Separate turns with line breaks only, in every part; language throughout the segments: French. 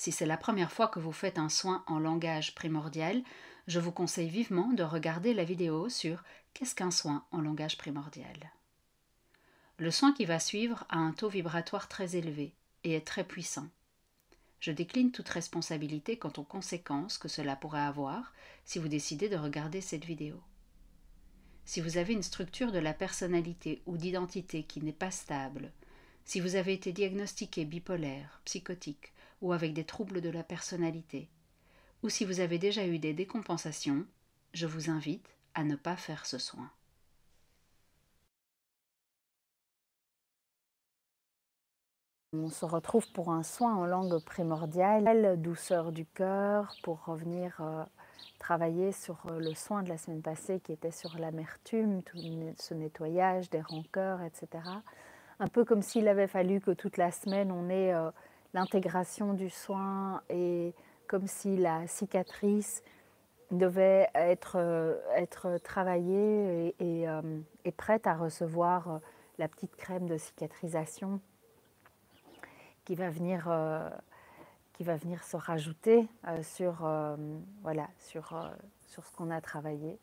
Si c'est la première fois que vous faites un soin en langage primordial, je vous conseille vivement de regarder la vidéo sur Qu'est-ce qu'un soin en langage primordial? Le soin qui va suivre a un taux vibratoire très élevé et est très puissant. Je décline toute responsabilité quant aux conséquences que cela pourrait avoir si vous décidez de regarder cette vidéo. Si vous avez une structure de la personnalité ou d'identité qui n'est pas stable, si vous avez été diagnostiqué bipolaire, psychotique ou avec des troubles de la personnalité, ou si vous avez déjà eu des décompensations, je vous invite à ne pas faire ce soin.
On se retrouve pour un soin en langue primordiale, douceur du cœur, pour revenir travailler sur le soin de la semaine passée qui était sur l'amertume, tout ce nettoyage des rancœurs, etc. Un peu comme s'il avait fallu que toute la semaine on ait l'intégration du soin et comme si la cicatrice devait être travaillée et prête à recevoir la petite crème de cicatrisation qui va venir se rajouter voilà, sur ce qu'on a travaillé.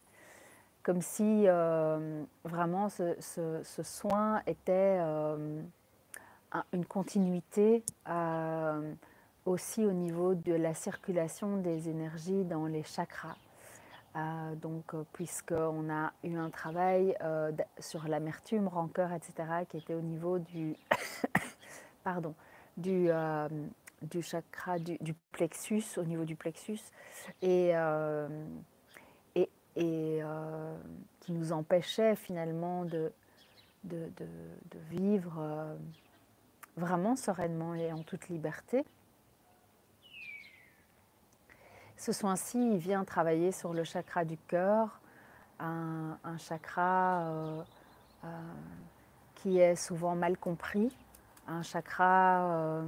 Comme si vraiment ce soin était une continuité aussi au niveau de la circulation des énergies dans les chakras. Donc, puisqu'on a eu un travail sur l'amertume, rancœur, etc., qui était au niveau du, pardon, du, du chakra du plexus, au niveau du plexus, et, qui nous empêchait finalement de vivre vraiment sereinement et en toute liberté. Ce soin-ci, il vient travailler sur le chakra du cœur, un chakra qui est souvent mal compris, un chakra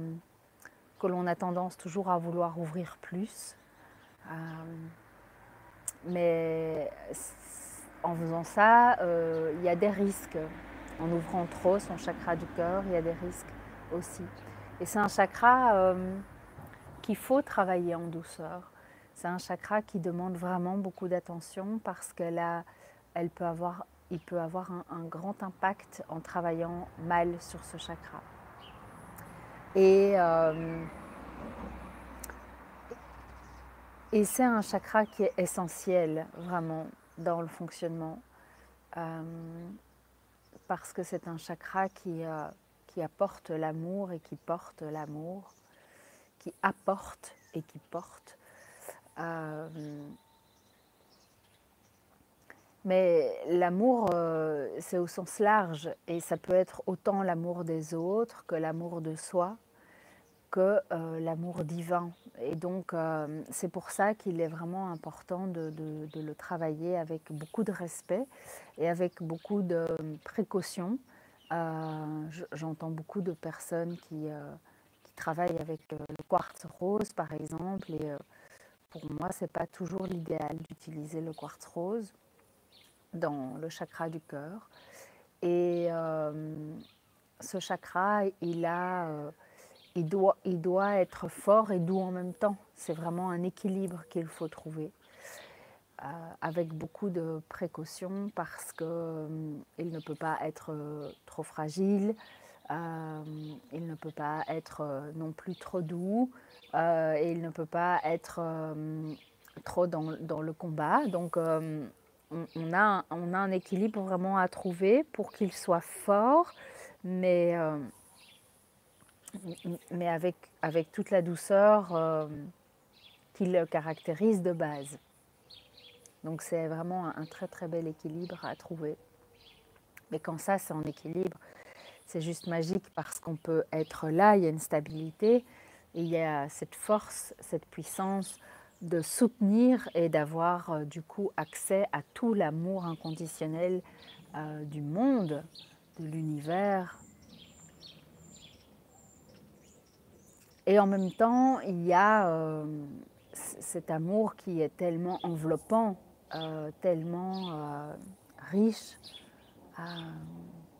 que l'on a tendance toujours à vouloir ouvrir plus. Mais en faisant ça, il y a des risques. En ouvrant trop son chakra du cœur, il y a des risques aussi. Et c'est un chakra qu'il faut travailler en douceur. C'est un chakra qui demande vraiment beaucoup d'attention parce qu'il peut avoir un grand impact en travaillant mal sur ce chakra. Et c'est un chakra qui est essentiel vraiment dans le fonctionnement parce que c'est un chakra qui apporte l'amour et qui porte l'amour, qui apporte et qui porte. Mais l'amour, c'est au sens large et ça peut être autant l'amour des autres que l'amour de soi, que l'amour divin. Et donc, c'est pour ça qu'il est vraiment important de le travailler avec beaucoup de respect et avec beaucoup de précaution. J'entends beaucoup de personnes qui travaillent avec le quartz rose, par exemple, et pour moi, ce n'est pas toujours l'idéal d'utiliser le quartz rose dans le chakra du cœur. Et ce chakra, il doit être fort et doux en même temps. C'est vraiment un équilibre qu'il faut trouver avec beaucoup de précautions parce qu'il ne peut pas être trop fragile, il ne peut pas être non plus trop doux et il ne peut pas être trop dans le combat. Donc on a un équilibre vraiment à trouver pour qu'il soit fort, mais avec toute la douceur qui le caractérise de base. Donc c'est vraiment un très très bel équilibre à trouver. Mais quand ça c'est en équilibre, c'est juste magique parce qu'on peut être là, il y a une stabilité, et il y a cette force, cette puissance de soutenir et d'avoir du coup accès à tout l'amour inconditionnel du monde, de l'univers. Et en même temps, il y a cet amour qui est tellement enveloppant, tellement riche,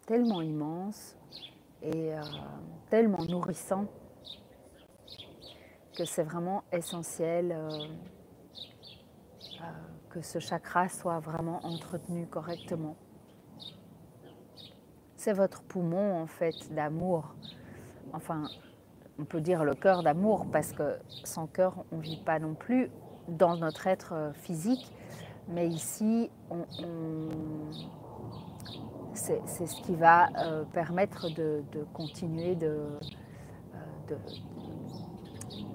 tellement immense et tellement nourrissant que c'est vraiment essentiel que ce chakra soit vraiment entretenu correctement. C'est votre poumon en fait d'amour. Enfin, on peut dire le cœur d'amour parce que sans cœur, on ne vit pas non plus dans notre être physique. Mais ici, c'est ce qui va permettre de continuer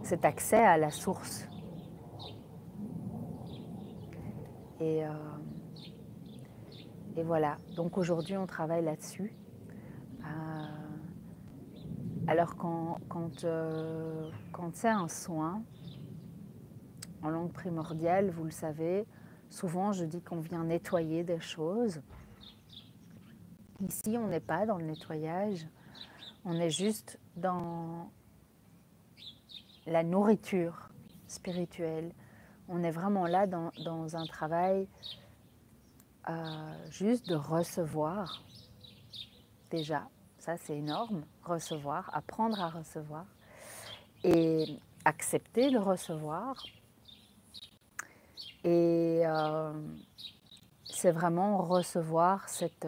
cet accès à la source. Et voilà, donc aujourd'hui on travaille là-dessus. Alors quand c'est un soin, en langue primordiale, vous le savez, souvent je dis qu'on vient nettoyer des choses. Ici on n'est pas dans le nettoyage, on est juste dans la nourriture spirituelle. On est vraiment là dans un travail juste de recevoir, déjà, ça c'est énorme, recevoir, apprendre à recevoir et accepter de recevoir. Et c'est vraiment recevoir cet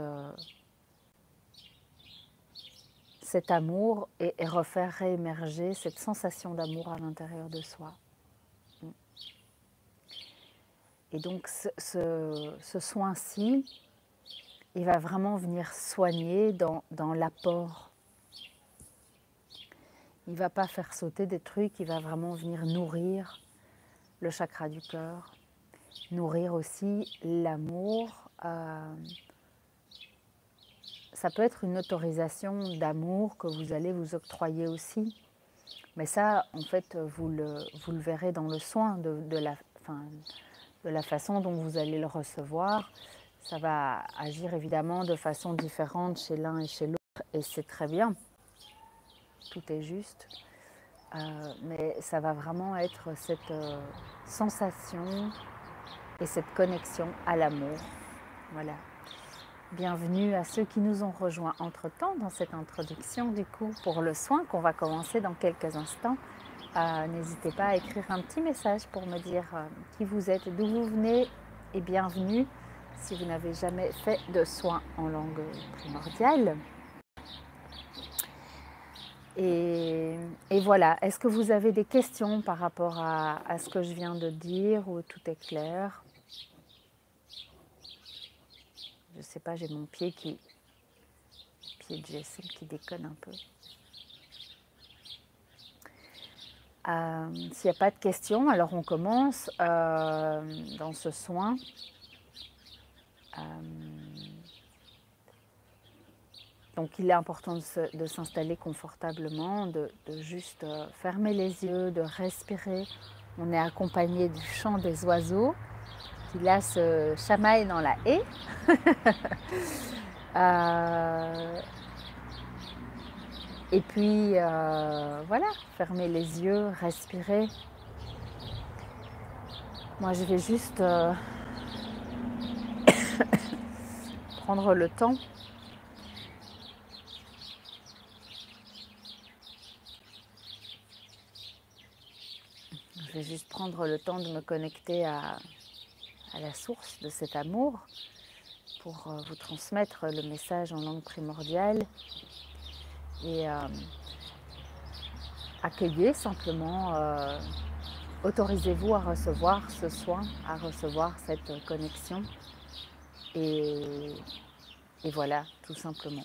amour et refaire réémerger cette sensation d'amour à l'intérieur de soi. Et donc ce soin-ci, il va vraiment venir soigner dans l'apport. Il ne va pas faire sauter des trucs, il va vraiment venir nourrir le chakra du cœur, nourrir aussi l'amour. Ça peut être une autorisation d'amour que vous allez vous octroyer aussi. Mais ça, en fait, vous le verrez dans le soin de la façon dont vous allez le recevoir. Ça va agir évidemment de façon différente chez l'un et chez l'autre, et c'est très bien. Tout est juste. Mais ça va vraiment être cette sensation et cette connexion à l'amour. Voilà. Bienvenue à ceux qui nous ont rejoints entre-temps dans cette introduction du coup pour le soin qu'on va commencer dans quelques instants. N'hésitez pas à écrire un petit message pour me dire qui vous êtes, d'où vous venez et bienvenue si vous n'avez jamais fait de soin en langue primordiale. Et voilà, est-ce que vous avez des questions par rapport à ce que je viens de dire ou tout est clair? Je ne sais pas, j'ai mon pied de GSM qui déconne un peu. S'il n'y a pas de questions, alors on commence dans ce soin. Donc il est important de s'installer confortablement, de juste fermer les yeux, de respirer. On est accompagné du chant des oiseaux qui là se chamaillent dans la haie. Et puis voilà, fermer les yeux, respirer. Moi je vais juste prendre le temps de me connecter à la source de cet amour pour vous transmettre le message en langue primordiale et accueillez simplement, autorisez-vous à recevoir ce soin, à recevoir cette connexion et voilà, tout simplement.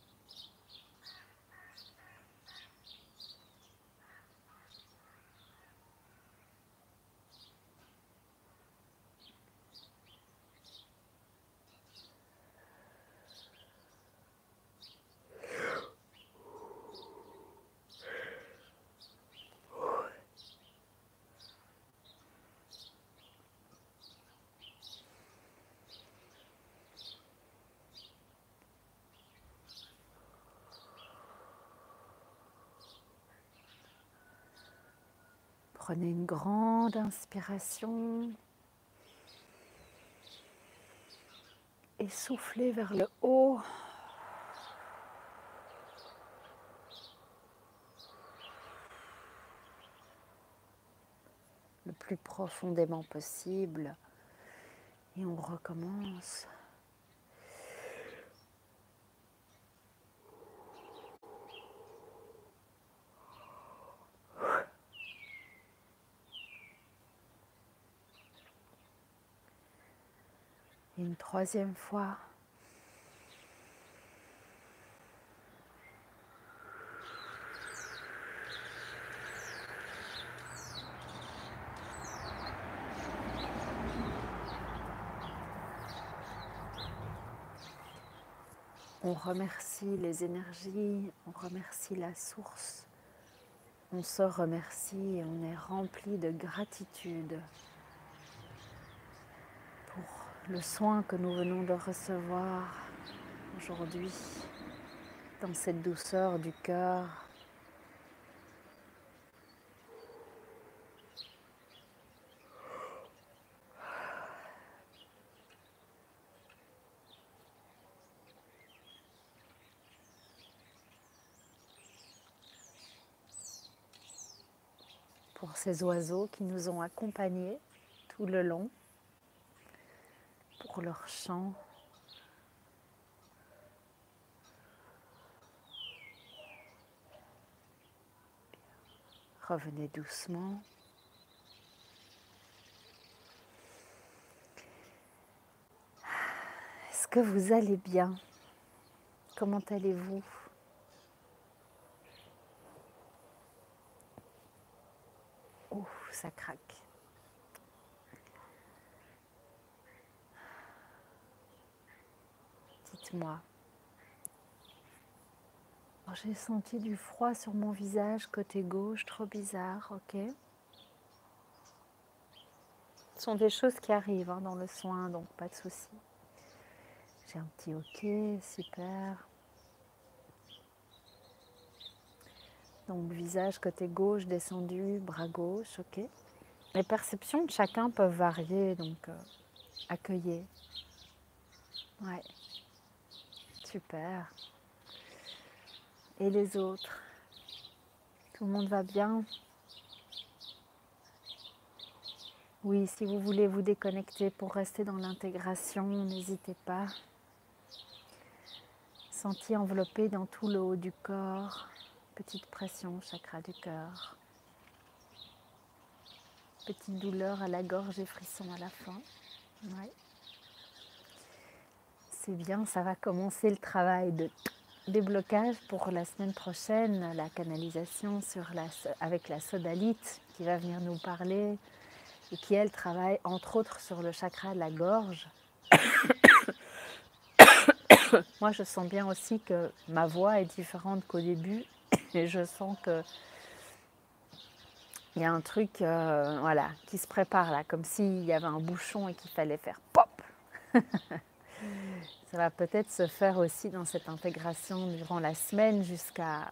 Prenez une grande inspiration et soufflez vers le haut. Le plus profondément possible. Et on recommence. Et une troisième fois. On remercie les énergies, on remercie la source, on se remercie et on est rempli de gratitude pour le soin que nous venons de recevoir aujourd'hui dans cette douceur du cœur. Pour ces oiseaux qui nous ont accompagnés tout le long, pour leur chant. Revenez doucement. Est-ce que vous allez bien? Comment allez-vous? Oh, ça craque. Dites-moi. J'ai senti du froid sur mon visage, côté gauche, trop bizarre, ok. Ce sont des choses qui arrivent dans le soin, donc pas de souci. J'ai un petit ok, super. Donc visage côté gauche descendu, bras gauche, ok. Les perceptions de chacun peuvent varier, donc accueillez. Ouais, super. Et les autres? Tout le monde va bien? Oui, si vous voulez vous déconnecter pour rester dans l'intégration, n'hésitez pas. Sentez enveloppé dans tout le haut du corps. Petite pression, chakra du cœur. Petite douleur à la gorge et frisson à la fin. Ouais. C'est bien, ça va commencer le travail de déblocage pour la semaine prochaine, la canalisation avec la sodalite qui va venir nous parler et qui, elle, travaille entre autres sur le chakra de la gorge. Moi, je sens bien aussi que ma voix est différente qu'au début et je sens que il y a un truc voilà, qui se prépare là, comme s'il y avait un bouchon et qu'il fallait faire pop. Ça va peut-être se faire aussi dans cette intégration durant la semaine jusqu'à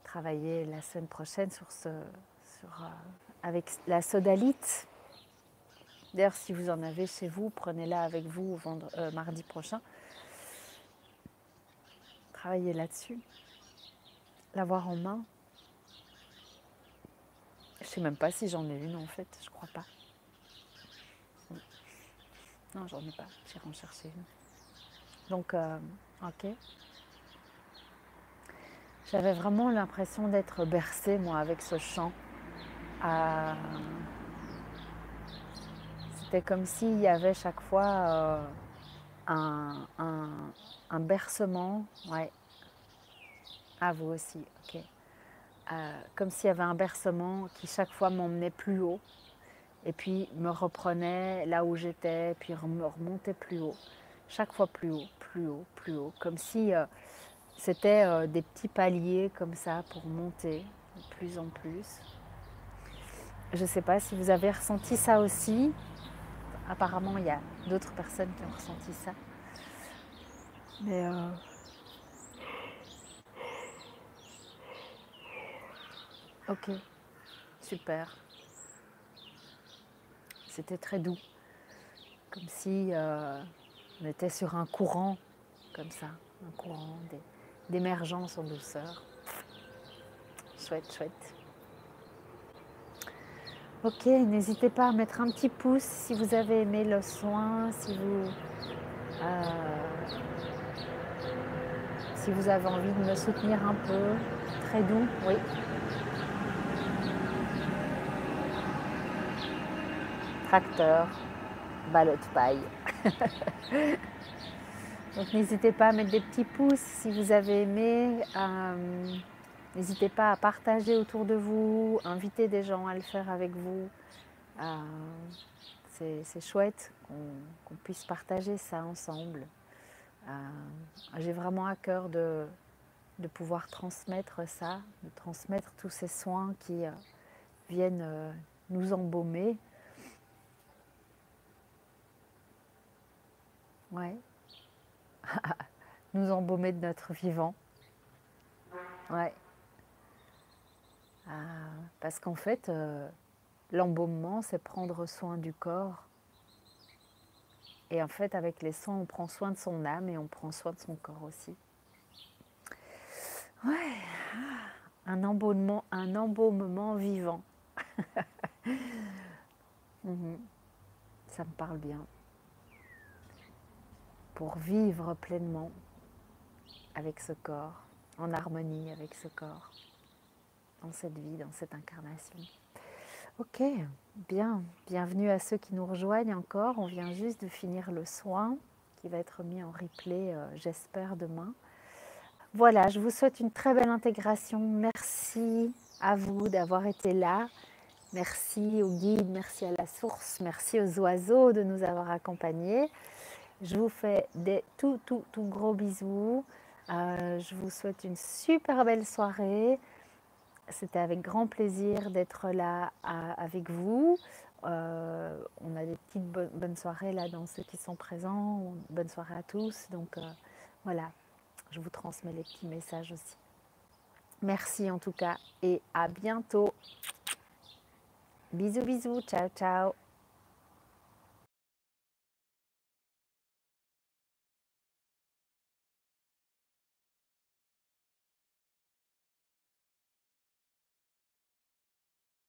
travailler la semaine prochaine avec la sodalite. D'ailleurs, si vous en avez chez vous, prenez-la avec vous mardi prochain. Travaillez là-dessus. L'avoir en main. Je ne sais même pas si j'en ai une en fait, je crois pas. Non, j'en ai pas, j'irai en chercher une. Donc, ok. J'avais vraiment l'impression d'être bercée, moi, avec ce chant. C'était comme s'il y avait chaque fois un bercement. Ouais. Ah, vous aussi, ok. Comme s'il y avait un bercement qui chaque fois m'emmenait plus haut et puis me reprenait là où j'étais, puis me remontait plus haut. Chaque fois plus haut, plus haut, plus haut. Comme si c'était des petits paliers comme ça pour monter de plus en plus. Je ne sais pas si vous avez ressenti ça aussi. Apparemment, il y a d'autres personnes qui ont ressenti ça. Mais ok, super. C'était très doux, comme si on était sur un courant, comme ça, un courant d'émergence en douceur. Chouette, chouette. Ok, n'hésitez pas à mettre un petit pouce si vous avez aimé le soin, si vous avez envie de me soutenir un peu. Très doux, oui. Tracteur, ballot de paille. Donc n'hésitez pas à mettre des petits pouces si vous avez aimé. N'hésitez pas à partager autour de vous, inviter des gens à le faire avec vous. C'est chouette qu'on puisse partager ça ensemble. J'ai vraiment à cœur de pouvoir transmettre ça, de transmettre tous ces soins qui viennent nous embaumer. Ouais. Nous embaumer de notre vivant. Ouais. Parce qu'en fait, l'embaumement, c'est prendre soin du corps. Et en fait, avec les soins, on prend soin de son âme et on prend soin de son corps aussi. Ouais, un embaumement vivant. Ça me parle bien. Pour vivre pleinement avec ce corps, en harmonie avec ce corps, dans cette vie, dans cette incarnation. Ok, bien. Bienvenue à ceux qui nous rejoignent encore. On vient juste de finir le soin qui va être mis en replay, j'espère, demain. Voilà, je vous souhaite une très belle intégration. Merci à vous d'avoir été là. Merci aux guides, merci à la source, merci aux oiseaux de nous avoir accompagnés. Je vous fais des tout gros bisous. Je vous souhaite une super belle soirée. C'était avec grand plaisir d'être là avec vous. On a des petites bonnes soirées là dans ceux qui sont présents. Bonne soirée à tous. Donc voilà, je vous transmets les petits messages aussi. Merci en tout cas et à bientôt. Bisous, bisous, ciao, ciao.